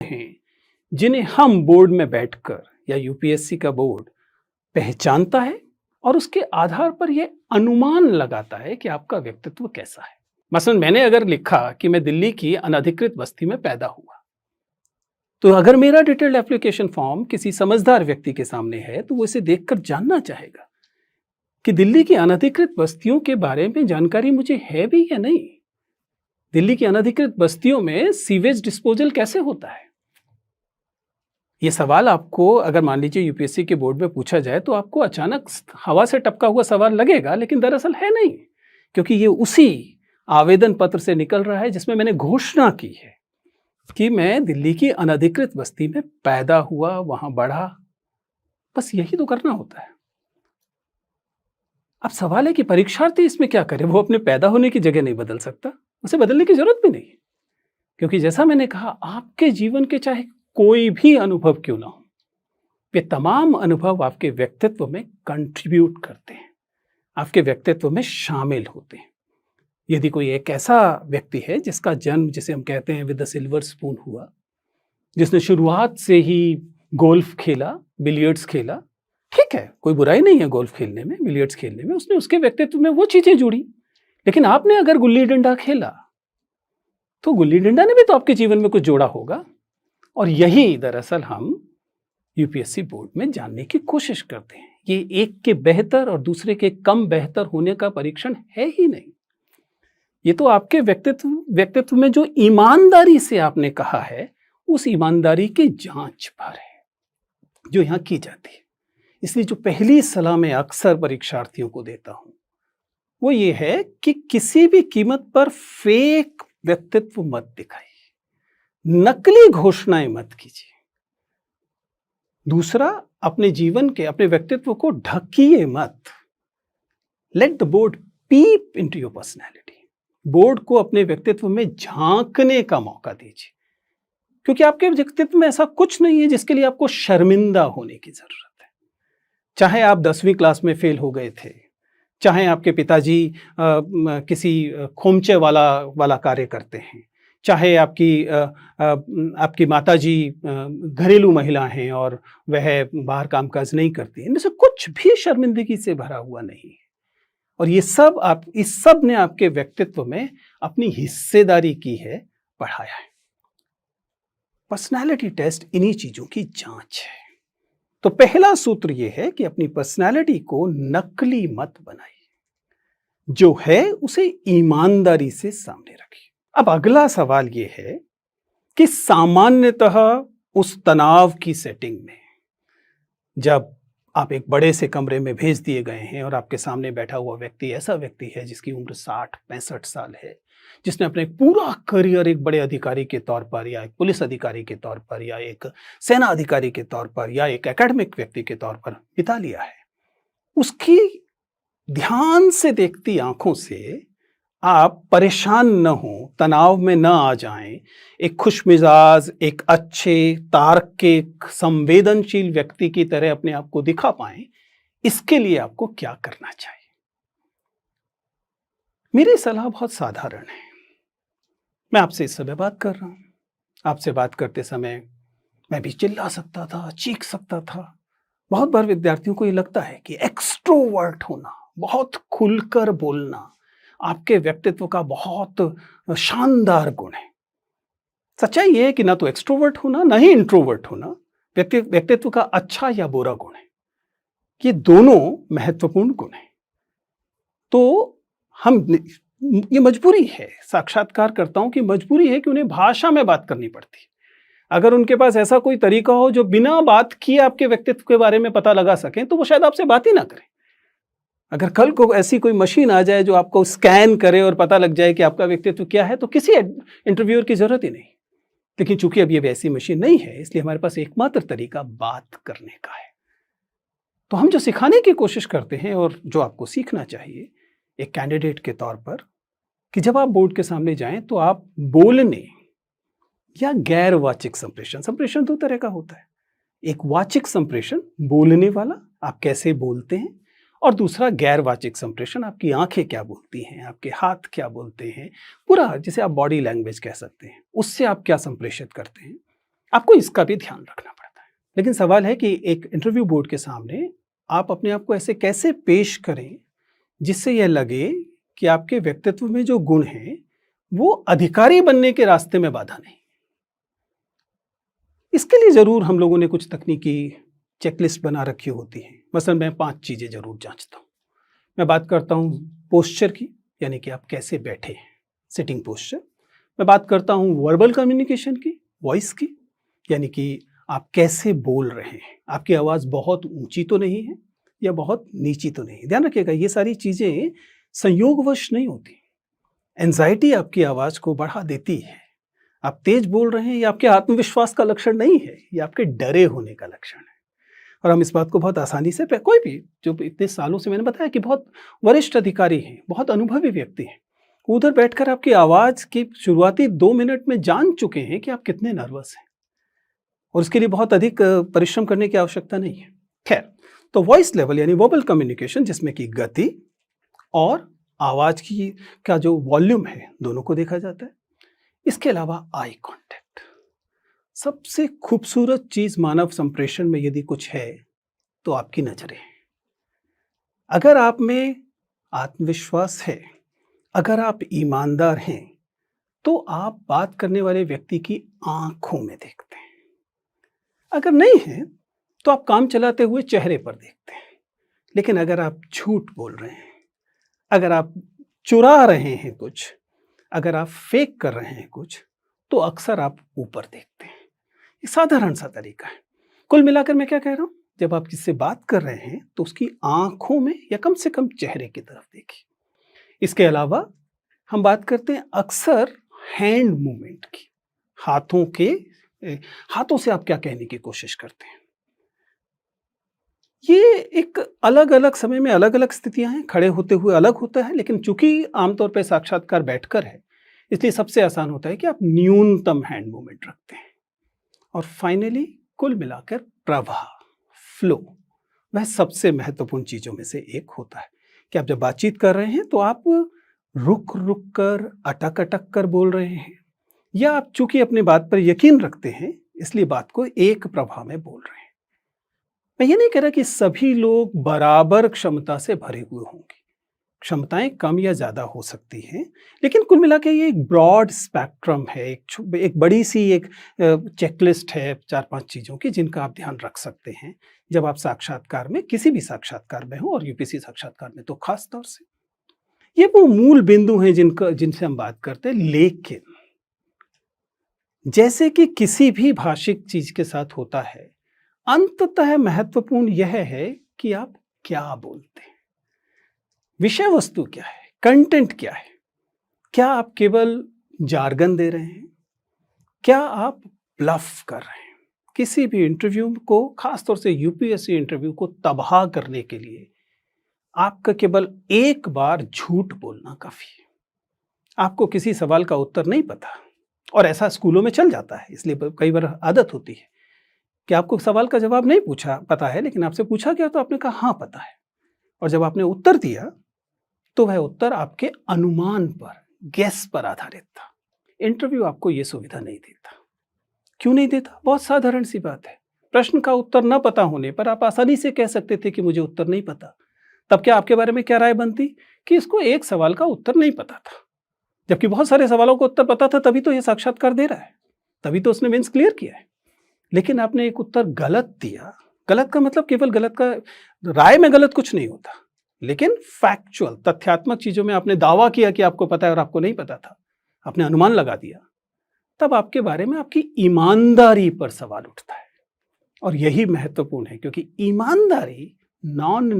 हैं जिन्हें हम बोर्ड में बैठकर या यूपीएससी का बोर्ड पहचानता है और उसके आधार पर यह अनुमान लगाता है कि आपका व्यक्तित्व कैसा है। मसलन मैंने अगर लिखा कि मैं दिल्ली की अनधिकृत बस्ती में पैदा हुआ, तो अगर मेरा डिटेल्ड एप्लीकेशन फॉर्म किसी समझदार व्यक्ति के सामने है तो वो इसे देखकर जानना चाहेगा कि दिल्ली की अनधिकृत बस्तियों के बारे में जानकारी मुझे है भी या नहीं। दिल्ली की अनधिकृत बस्तियों में सीवेज डिस्पोजल कैसे होता है? ये सवाल आपको अगर मान लीजिए यूपीएससी के बोर्ड में पूछा जाए तो आपको अचानक हवा से टपका हुआ सवाल लगेगा, लेकिन दरअसल है नहीं, क्योंकि ये उसी आवेदन पत्र से निकल रहा है जिसमें मैंने घोषणा की है कि मैं दिल्ली की अनधिकृत बस्ती में पैदा हुआ, वहां बढ़ा। बस यही तो करना होता है। अब सवाल है कि परीक्षार्थी इसमें क्या करे? वो अपने पैदा होने की जगह नहीं बदल सकता, उसे बदलने की जरूरत भी नहीं, क्योंकि जैसा मैंने कहा, आपके जीवन के चाहे कोई भी अनुभव क्यों ना हो, वे तमाम अनुभव आपके व्यक्तित्व में कंट्रीब्यूट करते हैं, आपके व्यक्तित्व में शामिल होते हैं। यदि कोई एक ऐसा व्यक्ति है जिसका जन्म, जिसे हम कहते हैं विद द सिल्वर स्पून हुआ, जिसने शुरुआत से ही गोल्फ खेला, बिलियर्ड्स खेला, ठीक है, कोई बुराई नहीं है गोल्फ खेलने में, बिलियर्ड्स खेलने में, उसने उसके व्यक्तित्व में वो चीजें जुड़ी। लेकिन आपने अगर गुल्ली डंडा खेला तो गुल्ली डंडा ने भी तो आपके जीवन में कुछ जोड़ा होगा। और यही दरअसल हम यूपीएससी बोर्ड में जानने की कोशिश करते हैं। ये एक के बेहतर और दूसरे के कम बेहतर होने का परीक्षण है ही नहीं। ये तो आपके व्यक्तित्व में जो ईमानदारी से आपने कहा है, उस ईमानदारी की जांच पर है जो यहां की जाती है। इसलिए जो पहली सलाह मैं अक्सर परीक्षार्थियों को देता हूं वो ये है कि किसी भी कीमत पर फेक व्यक्तित्व मत दिखाइए, नकली घोषणाएं मत कीजिए। दूसरा, अपने जीवन के, अपने व्यक्तित्व को ढकिए मत। Let the board peep into your personality. Board को अपने व्यक्तित्व में झांकने का मौका दीजिए, क्योंकि आपके व्यक्तित्व में ऐसा कुछ नहीं है जिसके लिए आपको शर्मिंदा होने की जरूरत है। चाहे आप 10वीं क्लास में फेल हो गए थे, चाहे आपके पिताजी किसी खोमचे वाला कार्य करते हैं, चाहे आपकी माताजी घरेलू महिला हैं और वह बाहर कामकाज नहीं करती, इनमें से कुछ भी शर्मिंदगी से भरा हुआ नहीं है। और इस सब ने आपके व्यक्तित्व में अपनी हिस्सेदारी की है, बढ़ाया है। पर्सनालिटी टेस्ट इन्हीं चीजों की जांच है। तो पहला सूत्र यह है कि अपनी पर्सनालिटी को नकली मत बनाइए, जो है उसे ईमानदारी से सामने रखिए। अब अगला सवाल यह है कि सामान्यतः उस तनाव की सेटिंग में, जब आप एक बड़े से कमरे में भेज दिए गए हैं और आपके सामने बैठा हुआ व्यक्ति ऐसा व्यक्ति है जिसकी उम्र 60-65 साल है, जिसने अपने पूरा करियर एक बड़े अधिकारी के तौर पर या एक पुलिस अधिकारी के तौर पर या एक सेना अधिकारी के तौर पर या एक एकेडमिक व्यक्ति के तौर पर बिता लिया है, उसकी ध्यान से देखती आंखों से आप परेशान न हो, तनाव में न आ जाएं, एक खुशमिजाज, एक अच्छे, तार्किक, संवेदनशील व्यक्ति की तरह अपने आप को दिखा पाएं, इसके लिए आपको क्या करना चाहिए? मेरी सलाह बहुत साधारण है। मैं आपसे इस समय बात कर रहा हूं। आपसे बात करते समय मैं भी चिल्ला सकता था, चीख सकता था। बहुत बार विद्यार्थियों को ये लगता है कि एक्सट्रोवर्ट होना, बहुत खुलकर बोलना, आपके व्यक्तित्व का बहुत शानदार गुण है। सच्चाई ये है कि ना तो एक्सट्रोवर्ट होना, ना ही इंट्रोवर्ट होना व्यक्तित्व का अच्छा या बुरा गुण है। ये दोनों महत्वपूर्ण गुण हैं। तो ये मजबूरी है, साक्षात्कारकर्ताओं की मजबूरी है कि उन्हें भाषा में बात करनी पड़ती है। अगर उनके पास ऐसा कोई तरीका हो जो बिना बात किए आपके व्यक्तित्व के बारे में पता लगा सकें, तो वो शायद आपसे बात ही ना करें। अगर कल को ऐसी कोई मशीन आ जाए जो आपको स्कैन करे और पता लग जाए कि आपका व्यक्तित्व क्या है, तो किसी इंटरव्यूअर की जरूरत ही नहीं। लेकिन चूंकि अब ये वैसी मशीन नहीं है, इसलिए हमारे पास एकमात्र तरीका बात करने का है। तो हम जो सिखाने की कोशिश करते हैं और जो आपको सीखना चाहिए एक कैंडिडेट के तौर पर, कि जब आप बोर्ड के सामने जाएं तो आप बोलने या गैर वाचिक संप्रेषण 2 तरह का होता है। एक वाचिक संप्रेषण, बोलने वाला, आप कैसे बोलते हैं, और दूसरा गैर वाचिक संप्रेषण, आपकी आंखें क्या बोलती हैं, आपके हाथ क्या बोलते हैं, पूरा जिसे आप बॉडी लैंग्वेज कह सकते हैं, उससे आप क्या संप्रेषित करते हैं। आपको इसका भी ध्यान रखना पड़ता है। लेकिन सवाल है कि एक इंटरव्यू बोर्ड के सामने आप अपने आप को ऐसे कैसे पेश करें जिससे यह लगे कि आपके व्यक्तित्व में जो गुण हैं वो अधिकारी बनने के रास्ते में बाधा नहीं। इसके लिए जरूर हम लोगों ने कुछ तकनीकी चेकलिस्ट बना रखी होती है। मसलन मैं 5 चीजें जरूर जांचता हूँ। मैं बात करता हूँ पोस्चर की, यानी कि आप कैसे बैठे हैं, सिटिंग पोस्चर। मैं बात करता हूँ वर्बल कम्युनिकेशन की, वॉइस की, यानी कि आप कैसे बोल रहे हैं, आपकी आवाज़ बहुत ऊंची तो नहीं है या बहुत नीची तो नहीं। ध्यान रखिएगा, ये सारी चीज़ें संयोगवश नहीं होती। एंजाइटी आपकी आवाज़ को बढ़ा देती है। आप तेज बोल रहे हैं, ये आपके आत्मविश्वास का लक्षण नहीं है, ये आपके डरे होने का लक्षण है। और हम इस बात को बहुत आसानी से, कोई भी जो इतने सालों से, मैंने बताया कि बहुत वरिष्ठ अधिकारी हैं, बहुत अनुभवी व्यक्ति हैं, उधर बैठकर आपकी आवाज़ की शुरुआती 2 मिनट में जान चुके हैं कि आप कितने नर्वस हैं, और उसके लिए बहुत अधिक परिश्रम करने की आवश्यकता नहीं है। खैर, तो वॉइस लेवल यानी वर्बल कम्युनिकेशन, जिसमें कि गति और आवाज़ की का जो वॉल्यूम है, दोनों को देखा जाता है। इसके अलावा आई कांटेक्ट, सबसे खूबसूरत चीज मानव संप्रेषण में यदि कुछ है तो आपकी नजरें। अगर आप में आत्मविश्वास है, अगर आप ईमानदार हैं, तो आप बात करने वाले व्यक्ति की आंखों में देखते हैं। अगर नहीं है तो आप काम चलाते हुए चेहरे पर देखते हैं। लेकिन अगर आप झूठ बोल रहे हैं, अगर आप चुरा रहे हैं कुछ, अगर आप फेक कर रहे हैं कुछ, तो अक्सर आप ऊपर देखते हैं। एक साधारण सा तरीका है। कुल मिलाकर मैं क्या कह रहा हूं, जब आप किससे बात कर रहे हैं तो उसकी आंखों में या कम से कम चेहरे की तरफ देखिए। इसके अलावा हम बात करते हैं अक्सर हैंड मूवमेंट की, हाथों से आप क्या कहने की कोशिश करते हैं। ये एक अलग अलग समय में अलग अलग स्थितियां हैं, खड़े होते हुए अलग होता है, लेकिन चूंकि आमतौर पर साक्षात्कार बैठकर है, इसलिए सबसे आसान होता है कि आप न्यूनतम हैंड मूवमेंट रखते हैं। और फाइनली कुल मिलाकर प्रवाह, फ्लो, वह सबसे महत्वपूर्ण चीजों में से एक होता है कि आप जब बातचीत कर रहे हैं तो आप रुक रुक कर, अटक अटक कर बोल रहे हैं, या आप चूंकि अपनी बात पर यकीन रखते हैं इसलिए बात को एक प्रवाह में बोल रहे हैं। मैं ये नहीं कह रहा कि सभी लोग बराबर क्षमता से भरे हुए होंगे, क्षमताएं कम या ज्यादा हो सकती हैं, लेकिन कुल मिला के ये एक ब्रॉड स्पेक्ट्रम है, एक बड़ी सी एक चेकलिस्ट है 4-5 चीज़ों की जिनका आप ध्यान रख सकते हैं जब आप साक्षात्कार में, किसी भी साक्षात्कार में हो, और यूपीएससी साक्षात्कार में तो खास तौर से। ये वो मूल बिंदु हैं जिनसे हम बात करते हैं। लेकिन जैसे कि किसी भी भाषिक चीज के साथ होता है, अंततः महत्वपूर्ण यह है कि आप क्या बोलते हैं, विषय वस्तु क्या है, कंटेंट क्या है। क्या आप केवल जार्गन दे रहे हैं, क्या आप ब्लफ कर रहे हैं। किसी भी इंटरव्यू को, खासतौर से यूपीएससी इंटरव्यू को तबाह करने के लिए आपका केवल एक बार झूठ बोलना काफी है। आपको किसी सवाल का उत्तर नहीं पता, और ऐसा स्कूलों में चल जाता है, इसलिए कई बार आदत होती है कि आपको सवाल का जवाब नहीं पता है, लेकिन आपसे पूछा गया तो आपने कहा हाँ पता है, और जब आपने उत्तर दिया तो वह उत्तर आपके अनुमान पर, गेस पर आधारित था। इंटरव्यू आपको यह सुविधा नहीं देता। क्यों नहीं देता? बहुत साधारण सी बात है। प्रश्न का उत्तर न पता होने पर आप आसानी से कह सकते थे कि मुझे उत्तर नहीं पता। तब क्या आपके बारे में क्या राय बनती कि इसको एक सवाल का उत्तर नहीं पता था, जबकि बहुत सारे सवालों का उत्तर पता था, तभी तो यह साक्षात्कार दे रहा है, तभी तो उसने मेंस क्लियर किया है। लेकिन आपने एक उत्तर गलत दिया। गलत का मतलब केवल गलत का, राय में गलत कुछ नहीं होता, लेकिन फैक्चुअल, तथ्यात्मक चीजों में आपने दावा किया कि आपको पता है और आपको नहीं पता था, आपने अनुमान लगा दिया, तब आपके बारे में आपकी ईमानदारी पर सवाल उठता है। और यही महत्वपूर्ण है, क्योंकि ईमानदारी नॉन